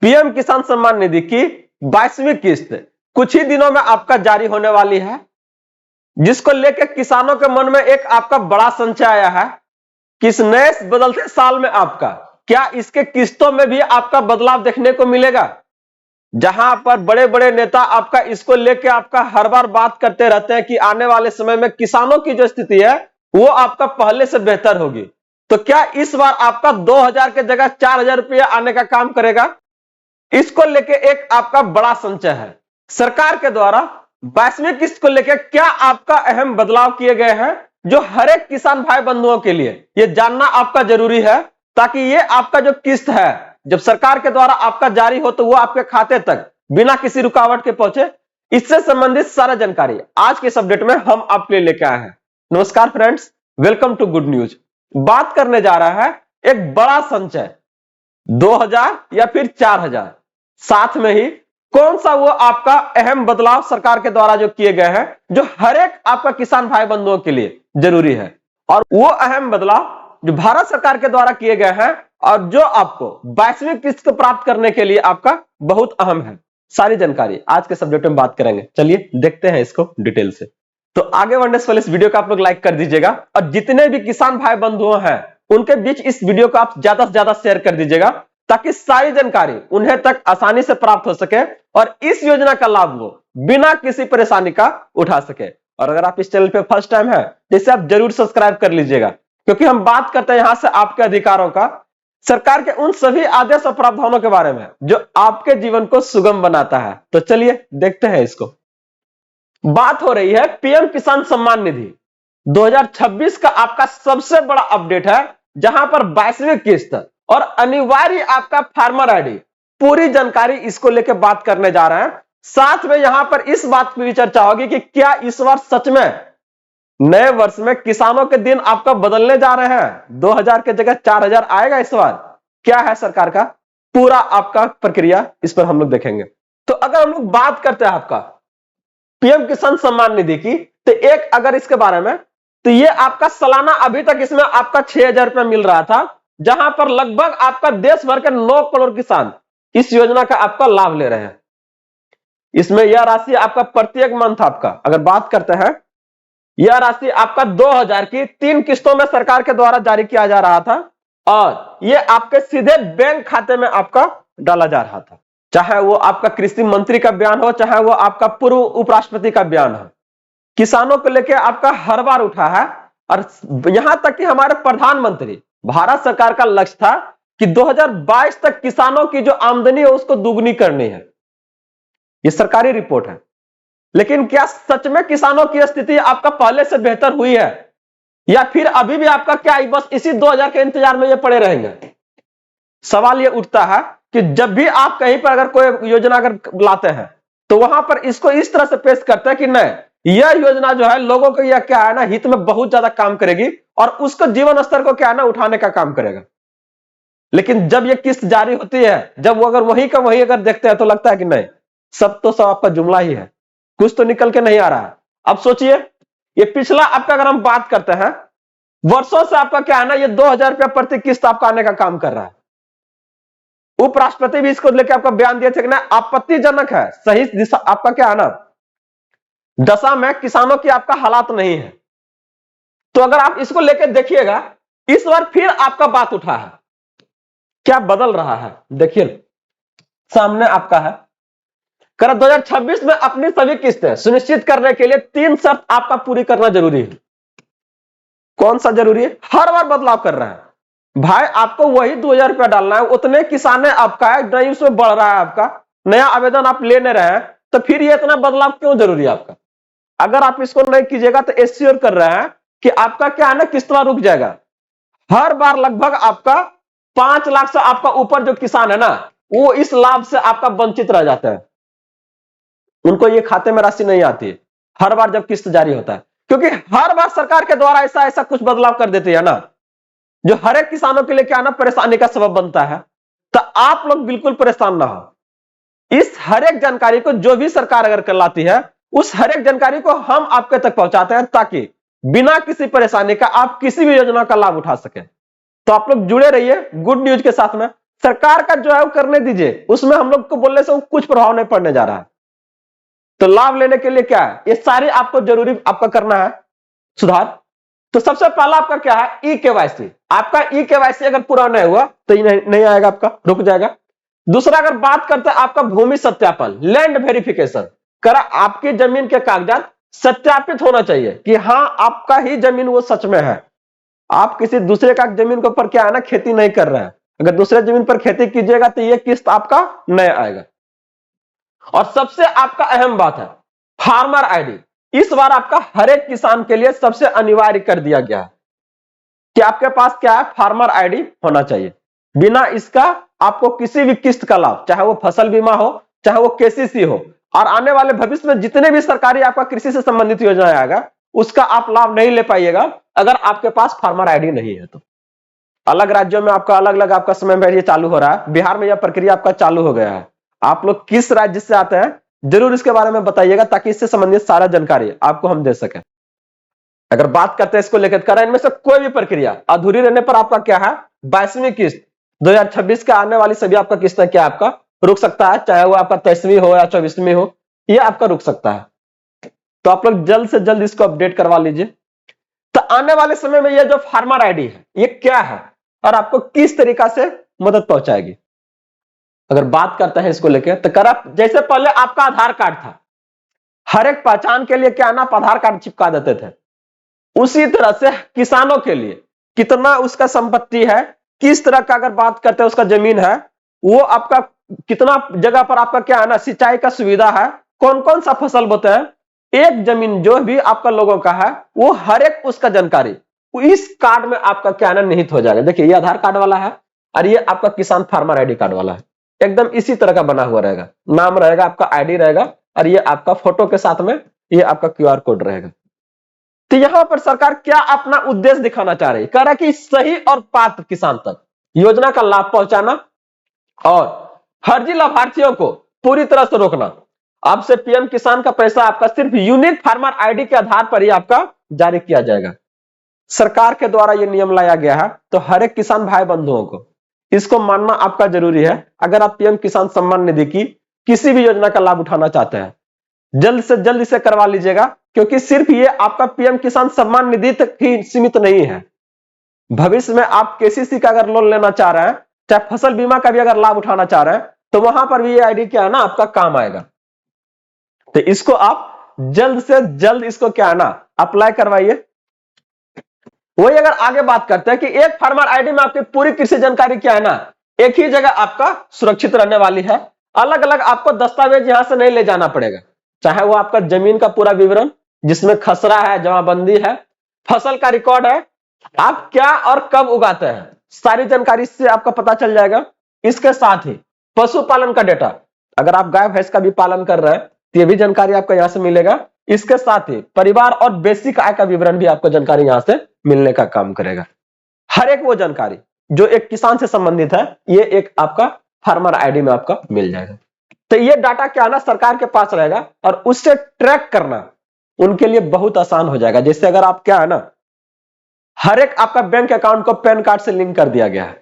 PM किसान सम्मान निधि की 22वीं किस्त कुछ ही दिनों में आपका जारी होने वाली है, जिसको लेकर किसानों के मन में एक आपका बड़ा संशय आया है कि इस नए बदलते साल में आपका क्या इसके किस्तों में भी आपका बदलाव देखने को मिलेगा। जहां पर बड़े बड़े नेता आपका इसको लेकर आपका हर बार बात करते रहते हैं कि आने वाले समय में किसानों की जो स्थिति है वो आपका पहले से बेहतर होगी। तो क्या इस बार आपका 2000 के जगह 4000 रुपया आने का काम करेगा? इसको लेके एक आपका बड़ा संशय है। सरकार के द्वारा 22वीं किस्त को लेकर क्या आपका अहम बदलाव किए गए हैं, जो हर एक किसान भाई बंधुओं के लिए यह जानना आपका जरूरी है, ताकि ये आपका जो किस्त है जब सरकार के द्वारा आपका जारी हो तो वो आपके खाते तक बिना किसी रुकावट के पहुंचे। इससे संबंधित सारा जानकारी आज के इस अपडेट में हम आपके लिए लेके आए हैं। नमस्कार friends, welcome to good news. बात करने जा रहा है एक बड़ा संचय 2000 या फिर 4000, साथ में ही कौन सा वो आपका अहम बदलाव सरकार के द्वारा जो किए गए हैं जो हर एक आपका किसान भाई बंधुओं के लिए जरूरी है, और वो अहम बदलाव जो भारत सरकार के द्वारा किए गए हैं और जो आपको 22वीं किस्त को प्राप्त करने के लिए आपका बहुत अहम है। सारी जानकारी आज के सब्जेक्ट में बात करेंगे। चलिए देखते हैं इसको डिटेल से। तो आगे बढ़ने से पहले इस वीडियो को आप लोग लाइक कर दीजिएगा और जितने भी किसान भाई बंधु हैं उनके बीच इस वीडियो को आप ज्यादा से ज्यादा शेयर कर दीजिएगा, ताकि सारी जानकारी उन्हें तक आसानी से प्राप्त हो सके और इस योजना का लाभ वो बिना किसी परेशानी का उठा सके। और अगर आप इस चैनल पे फर्स्ट टाइम है तो इसे आप जरूर सब्सक्राइब कर लीजिएगा, क्योंकि हम बात करते हैं यहां से आपके अधिकारों का, सरकार के उन सभी आदेश और प्रावधानों के बारे में जो आपके जीवन को सुगम बनाता है। तो चलिए देखते हैं इसको। बात हो रही है पीएम किसान सम्मान निधि 2026 का आपका सबसे बड़ा अपडेट है, जहां पर 22वीं किस्त और अनिवार्य आपका फार्मर आईडी पूरी जानकारी इसको लेकर बात करने जा रहे हैं। साथ में यहां पर इस बात की भी चर्चा होगी कि क्या इस बार सच में नए वर्ष में किसानों के दिन आपका बदलने जा रहे हैं, 2000 के जगह 4000 आएगा इस बार, क्या है सरकार का पूरा आपका प्रक्रिया, इस पर हम लोग देखेंगे। तो अगर हम लोग बात करते हैं आपका पीएम किसान सम्मान निधि की, तो एक अगर इसके बारे में, तो ये आपका सालाना अभी तक इसमें आपका 6000 रुपया मिल रहा था, जहां पर लगभग आपका देश भर के 9 करोड़ किसान इस योजना का आपका लाभ ले रहे हैं। इसमें यह राशि आपका प्रत्येक मंथ आपका अगर बात करते हैं, यह राशि आपका 2000 की 3 किस्तों में सरकार के द्वारा जारी किया जा रहा था, और यह आपके सीधे बैंक खाते में आपका डाला जा रहा था। चाहे वो आपका कृषि मंत्री का बयान हो, चाहे वो आपका पूर्व उपराष्ट्रपति का बयान हो, किसानों को लेकर आपका हर बार उठा है। और यहां तक कि हमारे प्रधानमंत्री भारत सरकार का लक्ष्य था कि 2022 तक किसानों की जो आमदनी है उसको दुगनी करनी है। यह सरकारी रिपोर्ट है। लेकिन क्या सच में किसानों की स्थिति आपका पहले से बेहतर हुई है, या फिर अभी भी आपका क्या बस इसी 2000 के इंतजार में ये पड़े रहेंगे? सवाल ये उठता है कि जब भी आप कहीं पर अगर कोई योजना अगर लाते हैं तो वहां पर इसको इस तरह से पेश करते हैं कि नहीं, यह योजना जो है लोगों को यह क्या है ना हित में बहुत ज्यादा काम करेगी और उसको जीवन स्तर को क्या है ना उठाने का काम करेगा। लेकिन जब यह किस्त जारी होती है, जब वो अगर वही का वही अगर देखते हैं तो लगता है कि नहीं, सब तो सब आपका जुमला ही है, कुछ तो निकल के नहीं आ रहा है। अब सोचिए, ये पिछला आपका अगर हम बात करते हैं, वर्षों से आपका क्या है ना ये 2000 रुपया प्रति किस्त आपका आने का काम कर रहा है। उपराष्ट्रपति भी इसको लेकर आपका बयान दिए थे कि ना आपत्तिजनक है, सही दिशा आपका क्या है ना दशा में किसानों की आपका हालात नहीं है। तो अगर आप इसको लेकर देखिएगा, इस बार फिर आपका बात उठा है, क्या बदल रहा है देखिए सामने आपका है। 2026 में अपनी सभी किस्तें सुनिश्चित करने के लिए 3 शर्त आपका पूरी करना जरूरी है। कौन सा जरूरी है? हर बार बदलाव कर रहा है भाई, आपको वही 2000 रुपया डालना है, उतने किसान आपका है, नहीं उसमें बढ़ रहा है, आपका नया आवेदन आप ले नहीं रहे हैं, तो फिर ये इतना बदलाव क्यों जरूरी है आपका? अगर आप इसको नहीं कीजिएगा तो एश्योर कर रहे हैं कि आपका क्या है ना किस्ता रुक जाएगा। हर बार लगभग आपका 5 लाख से आपका ऊपर जो किसान है ना वो इस लाभ से आपका वंचित रह जाता है, उनको ये खाते में राशि नहीं आती है हर बार जब किस्त जारी होता है, क्योंकि हर बार सरकार के द्वारा ऐसा कुछ बदलाव कर देती है ना जो हर एक किसानों के लिए क्या ना परेशानी का सबब बनता है। तो आप लोग बिल्कुल परेशान ना हो, इस हर एक जानकारी को जो भी सरकार अगर करलाती है उस हर एक जानकारी को हम आपके तक पहुंचाते हैं, ताकि बिना किसी परेशानी का आप किसी भी योजना का लाभ उठा सके। तो आप लोग जुड़े रहिए गुड न्यूज के साथ में। सरकार का जो है वो करने दीजिए, उसमें हम लोग को बोलने से कुछ प्रभाव नहीं पड़ने जा रहा है। तो लाभ लेने के लिए क्या है, ये सारे आपको जरूरी आपका करना है सुधार। तो सबसे पहला आपका क्या है, ई केवाईसी। आपका ई केवाईसी अगर पूरा नहीं हुआ तो ये नहीं आएगा, आपका रुक जाएगा। दूसरा अगर बात करते हैं आपका भूमि सत्यापन, लैंड वेरिफिकेशन, करा आपकी जमीन के कागजात सत्यापित होना चाहिए कि हाँ आपका ही जमीन वो सच में है, आप किसी दूसरे का जमीन के ऊपर क्या है ना खेती नहीं कर रहे हैं। अगर दूसरे जमीन पर खेती कीजिएगा तो ये किस्त आपका नहीं आएगा। और सबसे आपका अहम बात है फार्मर आईडी। इस बार आपका हर एक किसान के लिए सबसे अनिवार्य कर दिया गया है कि आपके पास क्या है, फार्मर आईडी होना चाहिए। बिना इसका आपको किसी भी किस्त का लाभ, चाहे वो फसल बीमा हो, चाहे वो केसीसी हो, और आने वाले भविष्य में जितने भी सरकारी आपका कृषि से संबंधित योजना आएगा उसका आप लाभ नहीं ले पाइएगा अगर आपके पास फार्मर आईडी नहीं है। तो अलग राज्यों में आपका अलग अलग आपका समय में ये चालू हो रहा है, बिहार में यह प्रक्रिया आपका चालू हो गया है। आप लोग किस राज्य से आते हैं जरूर इसके बारे में बताइएगा ताकि इससे संबंधित सारा जानकारी आपको हम दे सकें। अगर बात करते हैं इसको लेकर कर इनमें से कोई भी प्रक्रिया अधूरी रहने पर आपका क्या है 22वीं किस्त 2026 के आने वाली सभी आपका किस्त क्या आपका रुक सकता है, चाहे वो आपका 23वीं हो या 24वीं हो, ये आपका रुक सकता है। तो आप लोग जल्द से जल्द इसको अपडेट करवा लीजिए। तो आने वाले समय में ये जो फार्मर आईडी है ये क्या है और आपको किस तरीका से मदद पहुंचाएगी, अगर बात करते हैं इसको लेकर तो करा जैसे पहले आपका आधार कार्ड था, हर एक पहचान के लिए क्या ना आप आधार कार्ड चिपका देते थे, उसी तरह से किसानों के लिए कितना उसका संपत्ति है, किस तरह का अगर बात करते हैं उसका जमीन है, वो आपका कितना जगह पर आपका क्या है ना सिंचाई का सुविधा है, कौन कौन सा फसल बोते हैं, एक जमीन जो भी आपका लोगों का है वो हर एक उसका जानकारी इस कार्ड में आपका क्या ना निहित हो जाएगा। देखिए ये आधार कार्ड वाला है और ये आपका किसान फार्मर आईडी कार्ड वाला है, एकदम इसी तरह का बना हुआ रहेगा, नाम रहेगा आपका, आईडी रहेगा और ये आपका फोटो के साथ में ये आपका क्यूआर कोड रहेगा। तो यहां पर सरकार क्या अपना उद्देश्य दिखाना चाह रही है, कह रहा है कि सही और पात्र किसान तक योजना का लाभ पहुंचाना और फर्जी लाभार्थियों को पूरी तरह से रोकना। आपसे पीएम किसान का पैसा आपका सिर्फ यूनिक फार्मर आईडी के आधार पर ही आपका जारी किया जाएगा। सरकार के द्वारा यह नियम लाया गया है तो हर एक किसान भाई बंधुओं को इसको मानना आपका जरूरी है। अगर आप पीएम किसान सम्मान निधि की किसी भी योजना का लाभ उठाना चाहते हैं जल्द से जल्द इसे करवा लीजिएगा, क्योंकि सिर्फ ये आपका पीएम किसान सम्मान निधि तक ही सीमित नहीं है। भविष्य में आप केसीसी का अगर लोन लेना चाह रहे हैं, चाहे फसल बीमा का भी अगर लाभ उठाना चाह रहे हैं, तो वहां पर भी ये आईडी क्या है ना आपका काम आएगा। तो इसको आप जल्द से जल्द इसको क्या है ना अप्लाई करवाइए। वही अगर आगे बात करते हैं कि एक फार्मर आईडी में आपकी पूरी कृषि जानकारी क्या है ना एक ही जगह आपका सुरक्षित रहने वाली है। अलग अलग आपको दस्तावेज यहां से नहीं ले जाना पड़ेगा, चाहे वो आपका जमीन का पूरा विवरण जिसमें खसरा है, जमाबंदी है, फसल का रिकॉर्ड है, आप क्या और कब उगाते हैं, सारी जानकारी इससे आपका पता चल जाएगा। इसके साथ ही पशुपालन का डेटा, अगर आप गाय भैंस का भी पालन कर रहे हैं तो ये भी जानकारी आपको यहां से मिलेगा। इसके साथ ही परिवार और बेसिक आय का विवरण भी आपको जानकारी यहां से मिलने का काम करेगा। हर एक वो जानकारी जो एक किसान से संबंधित है ये एक आपका फार्मर आईडी में आपका मिल जाएगा। तो ये डाटा क्या है ना सरकार के पास रहेगा और उससे ट्रैक करना उनके लिए बहुत आसान हो जाएगा। जैसे अगर आप क्या है ना हर एक आपका बैंक अकाउंट को पैन कार्ड से लिंक कर दिया गया है,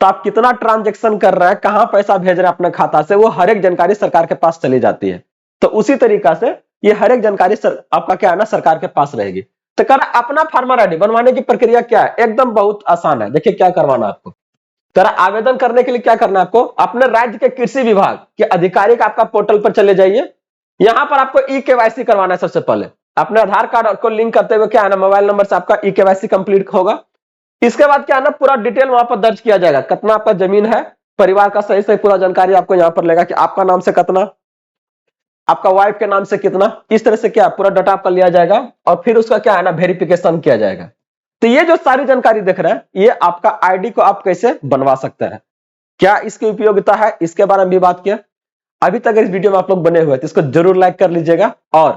तो आप कितना ट्रांजैक्शन कर रहे हैं, कहां पैसा भेज रहे हैं अपने खाता से, वो हर एक जानकारी सरकार के पास चली जाती है। तो उसी तरीका से ये हर एक जानकारी आपका क्या है ना सरकार के पास रहेगी। तो कर अपना फार्मर आईडी बनवाने की प्रक्रिया क्या है, एकदम बहुत आसान है। देखिए क्या करवाना आपको, तर आवेदन करने के लिए क्या करना है आपको, अपने राज्य के कृषि विभाग के अधिकारी का आपका पोर्टल पर चले जाइए। यहां पर आपको ई केवाईसी करवाना है। सबसे पहले अपने आधार कार्ड को लिंक करते हुए क्या है ना मोबाइल नंबर से आपका ई केवाईसी कंप्लीट होगा। इसके बाद क्या है ना पूरा डिटेल वहां पर दर्ज किया जाएगा, कितना आपका जमीन है, परिवार का सही सही पूरा जानकारी आपको यहां पर लेगा कि आपका नाम से कितना, आपका वाइफ के नाम से कितना, इस तरह से क्या पूरा डाटा आपका लिया जाएगा और फिर उसका क्या है ना वेरिफिकेशन किया जाएगा। तो ये जो सारी जानकारी देख रहे हैं ये आपका आईडी को आप कैसे बनवा सकते हैं, क्या इसकी उपयोगिता है, इसके बारे में भी बात किया। अभी तक इस वीडियो में आप लोग बने हुए तो इसको जरूर लाइक कर लीजिएगा और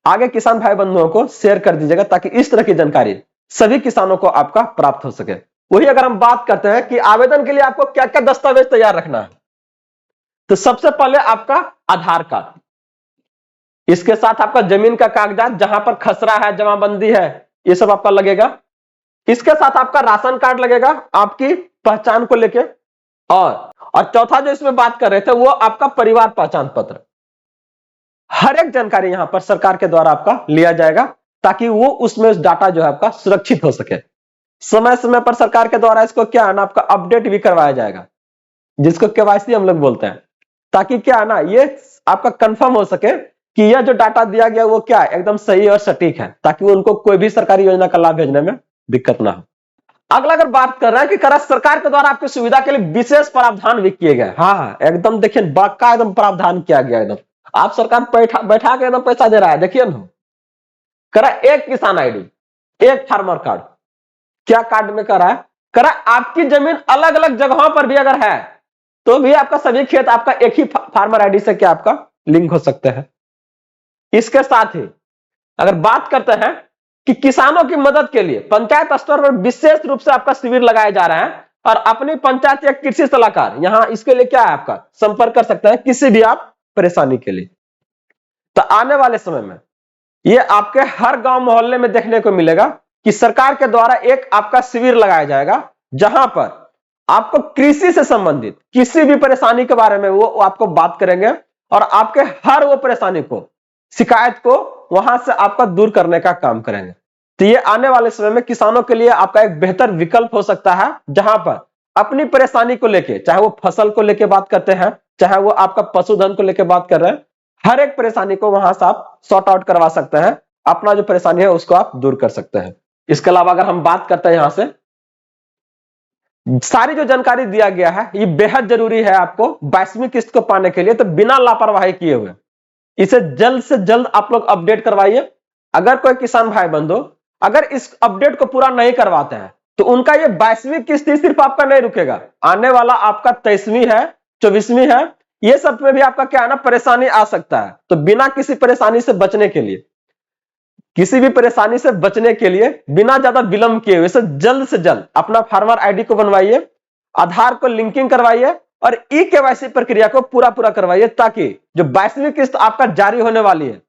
आगे किसान भाई बंधुओं को शेयर कर दीजिएगा ताकि इस तरह की जानकारी सभी किसानों को आपका प्राप्त हो सके। वही अगर हम बात करते हैं कि आवेदन के लिए आपको क्या क्या दस्तावेज तैयार रखना है, तो सबसे पहले आपका आधार कार्ड, इसके साथ आपका जमीन का कागजात जहां पर खसरा है, जमाबंदी है, ये सब आपका लगेगा। इसके साथ आपका राशन कार्ड लगेगा आपकी पहचान को लेके। और चौथा जो इसमें बात कर रहे थे वो आपका परिवार पहचान पत्र। हर एक जानकारी यहां पर सरकार के द्वारा आपका लिया जाएगा ताकि वो उसमें डाटा जो है आपका सुरक्षित हो सके। समय समय पर सरकार के द्वारा इसको क्या है ना आपका अपडेट भी करवाया जाएगा, जिसको केवाईसी हम लोग बोलते हैं, ताकि क्या है ना ये आपका कंफर्म हो सके कि यह जो डाटा दिया गया वो क्या है एकदम सही और सटीक है, ताकि उनको कोई भी सरकारी योजना का लाभ भेजने में दिक्कत ना हो। अगला अगर बात कर रहे हैं कि करा सरकार के द्वारा आपकी सुविधा के लिए विशेष प्रावधान भी किए गए। हाँ एकदम देखिए बाका एकदम प्रावधान किया गया एकदम। आप सरकार बैठा के एकदम पैसा दे रहा है, देखिए ना करा एक किसान आईडी, एक फार्मर कार्ड। क्या कार्ड में करा है, करा आपकी जमीन अलग अलग जगहों पर भी अगर है तो भी आपका सभी खेत आपका एक ही फार्मर आईडी से क्या आपका लिंक हो सकते हैं। इसके साथ ही अगर बात करते हैं कि किसानों की मदद के लिए पंचायत स्तर पर विशेष रूप से आपका शिविर लगाए जा रहे हैं और अपनी पंचायत या कृषि सलाहकार यहां इसके लिए क्या है आपका संपर्क कर सकते हैं किसी भी आप परेशानी के लिए। तो आने वाले समय में ये आपके हर गांव मोहल्ले में देखने को मिलेगा कि सरकार के द्वारा एक आपका शिविर लगाया जाएगा जहां पर आपको कृषि से संबंधित किसी भी परेशानी के बारे में वो आपको बात करेंगे और आपके हर वो परेशानी को शिकायत को वहां से आपका दूर करने का काम करेंगे। तो ये आने वाले समय में किसानों के लिए आपका एक बेहतर विकल्प हो सकता है, जहां पर अपनी परेशानी को लेके चाहे वो फसल को लेके बात करते हैं, चाहे वो आपका पशुधन को लेके बात कर रहे हैं, हर एक परेशानी को वहां से आप सॉर्ट आउट करवा सकते हैं, अपना जो परेशानी है उसको आप दूर कर सकते हैं। इसके अलावा अगर हम बात करते हैं यहां से सारी जो जानकारी दिया गया है ये बेहद जरूरी है आपको 22वीं किस्त को पाने के लिए, तो बिना लापरवाही किए हुए इसे जल्द से जल्द आप लोग अपडेट करवाइए। अगर कोई किसान भाई बंधु अगर इस अपडेट को पूरा नहीं करवाते हैं तो उनका ये 22वीं किस्त सिर्फ आपका नहीं रुकेगा, आने वाला आपका 23वीं है, 24वीं है, ये सब में भी आपका क्या है ना परेशानी आ सकता है। तो बिना किसी परेशानी से बचने के लिए, किसी भी परेशानी से बचने के लिए बिना ज्यादा विलंब किए हुए जल्द से जल्द अपना फार्मर आईडी को बनवाइए, आधार को लिंकिंग करवाइए और ई केवाईसी प्रक्रिया को पूरा करवाइए, ताकि जो 22वीं किस्त आपका जारी होने वाली है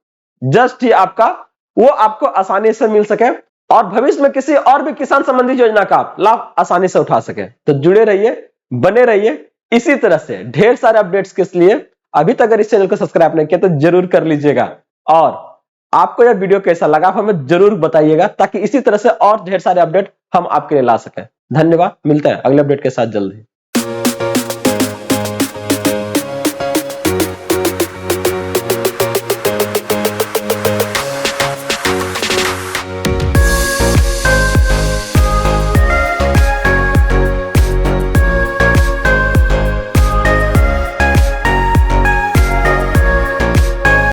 जस्ट ही आपका वो आपको आसानी से मिल सके और भविष्य में किसी और भी किसान संबंधी योजना का आप लाभ आसानी से उठा सके। तो जुड़े रहिए, बने रहिए, इसी तरह से ढेर सारे अपडेट्स के लिए अभी तक अगर इस चैनल को सब्सक्राइब नहीं किया तो जरूर कर लीजिएगा और आपको यह वीडियो कैसा लगा हमें जरूर बताइएगा, ताकि इसी तरह से और ढेर सारे अपडेट हम आपके लिए ला सकें। धन्यवाद, मिलते हैं अगले अपडेट के साथ जल्द ही।